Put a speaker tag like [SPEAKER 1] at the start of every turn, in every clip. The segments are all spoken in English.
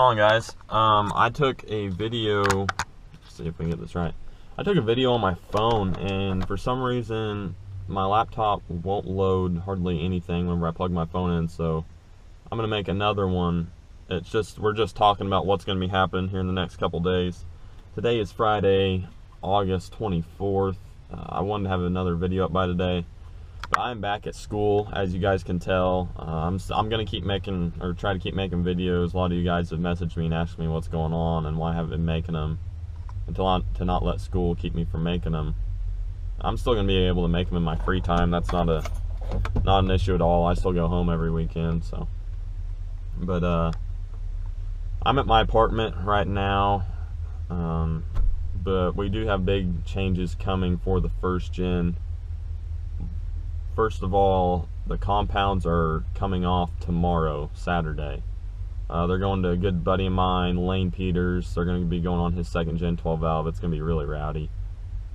[SPEAKER 1] going, guys? I took a video. Let's see if we can get this right. I took a video on my phone, and for some reason, my laptop won't load hardly anything whenever I plug my phone in. So I'm gonna make another one. We're just talking about what's gonna be happening here in the next couple days. Today is Friday, August 24th. I wanted to have another video up by today. But I'm back at school, as you guys can tell. I'm gonna keep making, or try to keep making videos. A lot of you guys have messaged me and asked me what's going on and why I haven't been making them, to not let school keep me from making them. I'm still gonna be able to make them in my free time. That's not an issue at all. I still go home every weekend. So, but I'm at my apartment right now. But we do have big changes coming for the first gen. First of all, the compounds are coming off tomorrow, Saturday. They're going to a good buddy of mine, Lane Peters. They're going to be going on his second gen 12 valve. It's going to be really rowdy.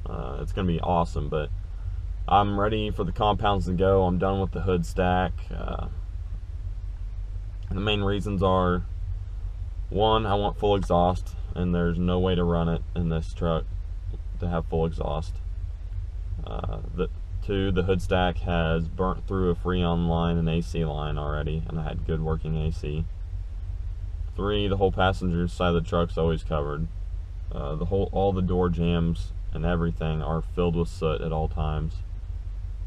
[SPEAKER 1] It's going to be awesome, but I'm ready for the compounds to go. I'm done with the hood stack. The main reasons are, one, I want full exhaust, and there's no way to run it in this truck to have full exhaust. Two, the hood stack has burnt through a Freon line and AC line already, and I had good working AC. Three, the whole passenger side of the truck's always covered. All the door jambs and everything are filled with soot at all times.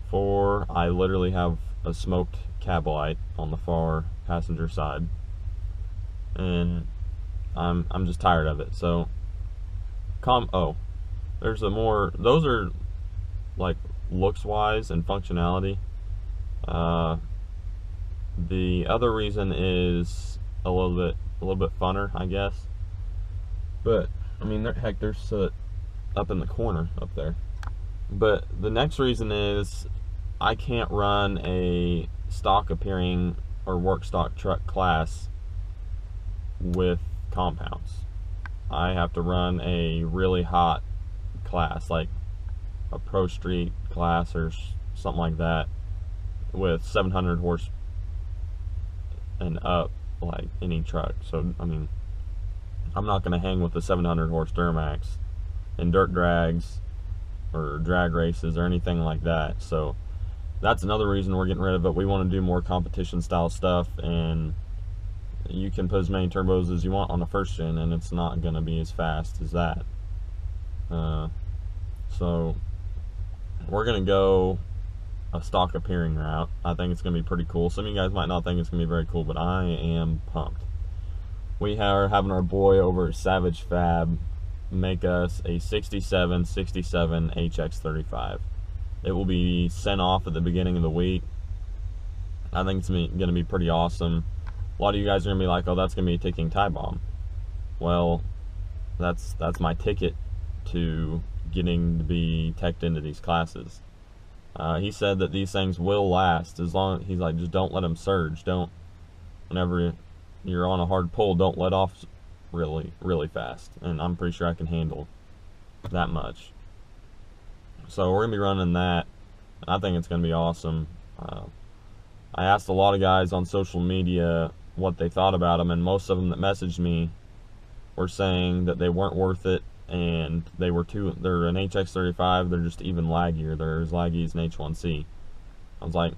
[SPEAKER 1] Four, I literally have a smoked cab light on the far passenger side, and I'm just tired of it. So, those are like looks wise and functionality. The other reason is a little bit funner, I guess. But I mean, there's soot up in the corner up there. But the next reason is I can't run a stock appearing or work stock truck class with compounds. I have to run a really hot class, like a Pro Street class or something like that, with 700 horse and up, like any truck. So I mean, I'm not going to hang with the 700 horse Duramax in dirt drags or drag races or anything like that. So that's another reason we're getting rid of it. We want to do more competition style stuff, and you can put as many turbos as you want on the first gen, and it's not going to be as fast as that. So we're going to go a stock appearing route. I think it's going to be pretty cool. Some of you guys might not think it's going to be very cool, but I am pumped. We are having our boy over at Savage Fab make us a 67 HX35. It will be sent off at the beginning of the week. I think it's going to be pretty awesome. A lot of you guys are going to be like, oh, that's going to be a ticking time bomb. Well, that's my ticket to getting to be teched into these classes. He said that these things will last as long. He's like, just don't let them surge. Whenever you're on a hard pull, don't let off really fast. And I'm pretty sure I can handle that much. So we're gonna be running that. I think it's gonna be awesome. I asked a lot of guys on social media what they thought about them, and most of them that messaged me were saying that they weren't worth it, and they're an HX35, they're just even laggier. They're as laggy as an H1C. I was like,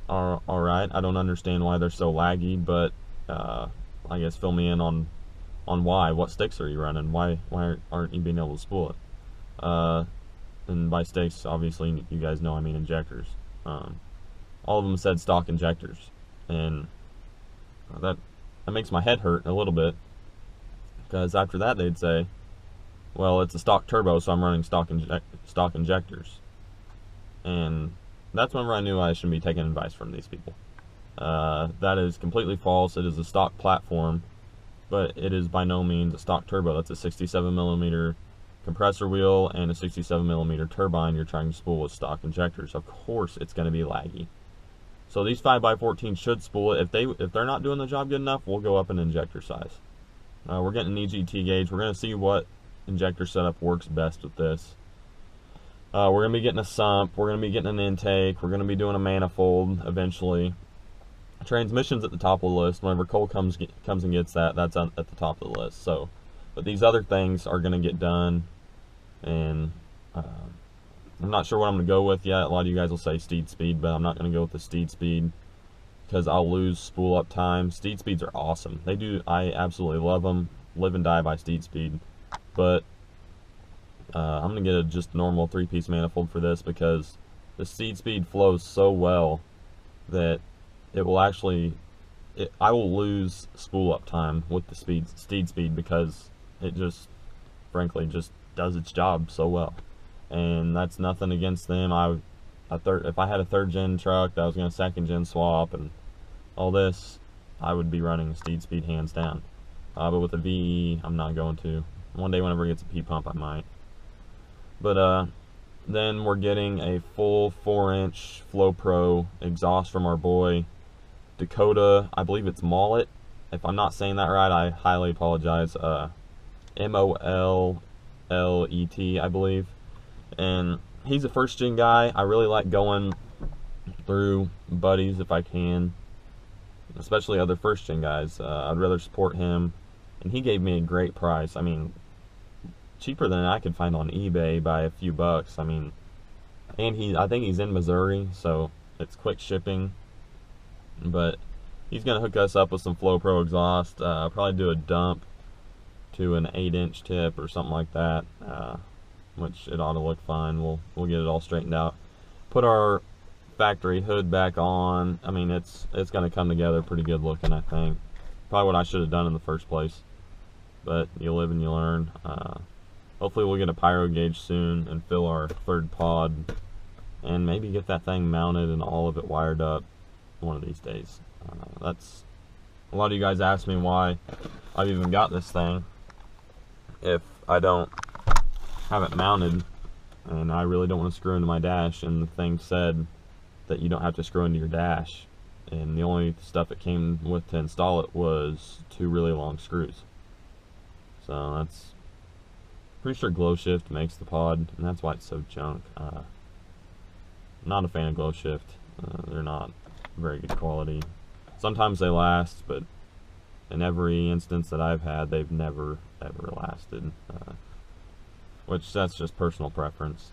[SPEAKER 1] alright, I don't understand why they're so laggy, but I guess fill me in on why. What sticks are you running? Why aren't you being able to spool it? And by sticks, obviously, you guys know I mean injectors. All of them said stock injectors, and that makes my head hurt a little bit, because after that they'd say, well, it's a stock turbo, so I'm running stock injectors. And that's whenever I knew I shouldn't be taking advice from these people. That is completely false. It is a stock platform, but it is by no means a stock turbo. That's a 67mm compressor wheel and a 67mm turbine you're trying to spool with stock injectors. Of course it's going to be laggy. So these 5x14 should spool it. If they're not doing the job good enough, we'll go up in injector size. We're getting an EGT gauge. We're going to see what injector setup works best with this. We're going to be getting a sump. We're going to be getting an intake. We're going to be doing a manifold eventually. Transmission's at the top of the list. Whenever Cole comes and gets that, that's at the top of the list. So, but these other things are going to get done, and I'm not sure what I'm going to go with yet. A lot of you guys will say Steed Speed, but I'm not going to go with the Steed Speed because I'll lose spool up time. Steed Speeds are awesome. I absolutely love them. Live and die by Steed Speed. But I'm going to get a just normal 3-piece manifold for this because the Steed Speed flows so well that it will actually, I will lose spool up time with the Steed Speed because it just, frankly, just does its job so well. And that's nothing against them. If I had a 3rd gen truck that was going to 2nd gen swap and all this, I would be running Steed Speed hands down. But with the VE, I'm not going to. One day whenever it gets a P pump, I might. But then we're getting a full 4-inch Flow Pro exhaust from our boy Dakota. I believe it's Mollet. If I'm not saying that right, I highly apologize. MOLLET, I believe. And he's a 1st gen guy. I really like going through buddies if I can, especially other 1st gen guys. I'd rather support him, and he gave me a great price. I mean, cheaper than I could find on eBay by a few bucks. I mean, and I think he's in Missouri, so it's quick shipping. But he's gonna hook us up with some Flow Pro exhaust. Probably do a dump to an 8-inch tip or something like that, which it ought to look fine. We'll get it all straightened out. Put our factory hood back on. I mean, it's gonna come together pretty good looking, I think. Probably what I should have done in the first place, but you live and you learn. Hopefully we'll get a pyro gauge soon and fill our 3rd pod and maybe get that thing mounted and all of it wired up one of these days. That's a lot of you guys ask me why I've even got this thing if I don't have it mounted, and I really don't want to screw into my dash, and the thing said that you don't have to screw into your dash, and the only stuff it came with to install it was 2 really long screws. So that's pretty sure Glow Shift makes the pod, and that's why it's so junk. Not a fan of Glow Shift. They're not very good quality. Sometimes they last, but in every instance that I've had, they've never ever lasted. Which that's just personal preference.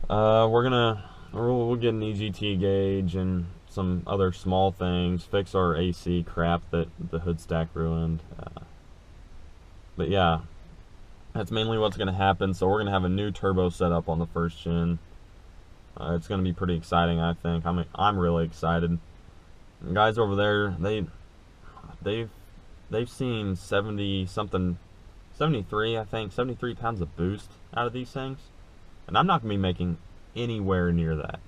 [SPEAKER 1] We'll get an EGT gauge and some other small things, fix our AC crap that the hood stack ruined. But yeah, that's mainly what's going to happen. So we're going to have a new turbo set up on the 1st gen. It's going to be pretty exciting, I think. I'm really excited. And guys over there, they've seen 73, I think, 73 pounds of boost out of these things, and I'm not going to be making anywhere near that.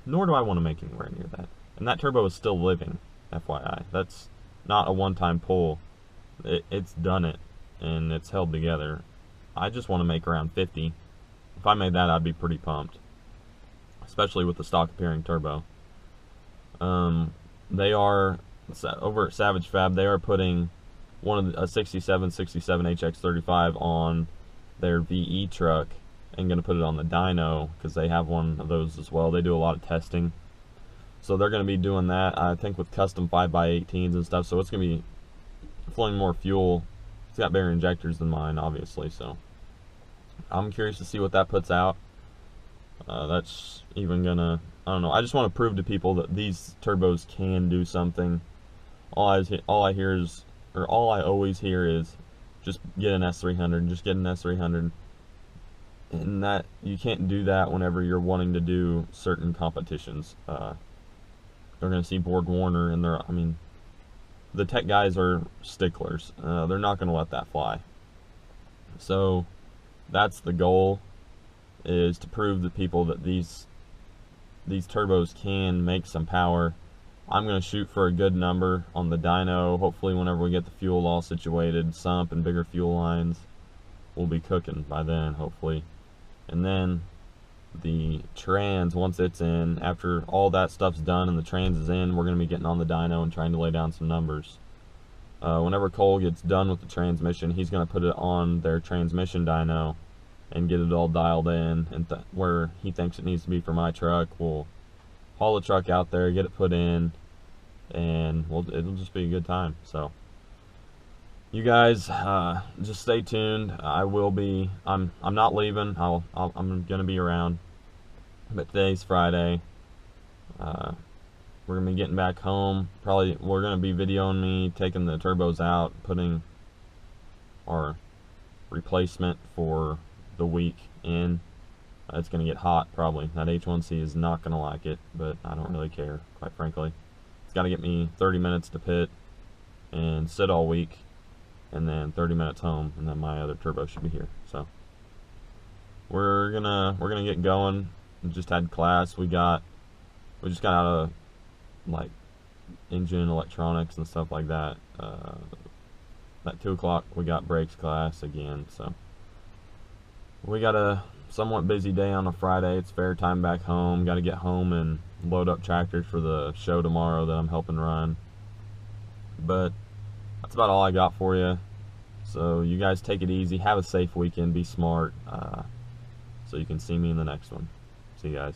[SPEAKER 1] Nor do I want to make anywhere near that. And that turbo is still living, FYI. That's not a one-time pull. It's done it, and it's held together. I just want to make around 50. If I made that, I'd be pretty pumped, especially with the stock appearing turbo. They are, over at Savage Fab, they are putting a 67 HX35 on their VE truck and going to put it on the dyno because they have one of those as well. They do a lot of testing. So they're going to be doing that, I think, with custom 5x18s and stuff. So it's going to be flowing more fuel. It's got bigger injectors than mine, obviously. So I'm curious to see what that puts out. That's even going to, I don't know. I just want to prove to people that these turbos can do something. All I always hear is just get an S300, just get an S300. And that you can't do that whenever you're wanting to do certain competitions. They're going to see Borg Warner, and the tech guys are sticklers. They're not going to let that fly. So that's the goal, is to prove to people that these turbos can make some power. I'm going to shoot for a good number on the dyno. Hopefully whenever we get the fuel all situated, sump and bigger fuel lines, we'll be cooking by then, hopefully. And then the trans, once it's in, after all that stuff's done and the trans is in, we're going to be getting on the dyno and trying to lay down some numbers. Whenever Cole gets done with the transmission, he's going to put it on their transmission dyno and get it all dialed in, and where he thinks it needs to be for my truck. We'll haul the truck out there, get it put in, and it'll just be a good time. So you guys just stay tuned. I'm not leaving. I'm gonna be around. But today's Friday. We're gonna be getting back home. Probably we're gonna be videoing me taking the turbos out, putting our replacement for the week in. It's gonna get hot probably. That H1C is not gonna like it, but I don't really care, quite frankly. It's gotta get me 30 minutes to pit and sit all week, and then 30 minutes home, and then my other turbo should be here. So we're gonna get going. We just had class. We just got out of like engine electronics and stuff like that. At 2 o'clock we got brakes class again. So we got a somewhat busy day on a Friday. It's fair time back home. Got to get home and load up tractors for the show tomorrow that I'm helping run. But that's about all I got for you. So you guys take it easy. Have a safe weekend. Be smart. So you can see me in the next one. See you guys.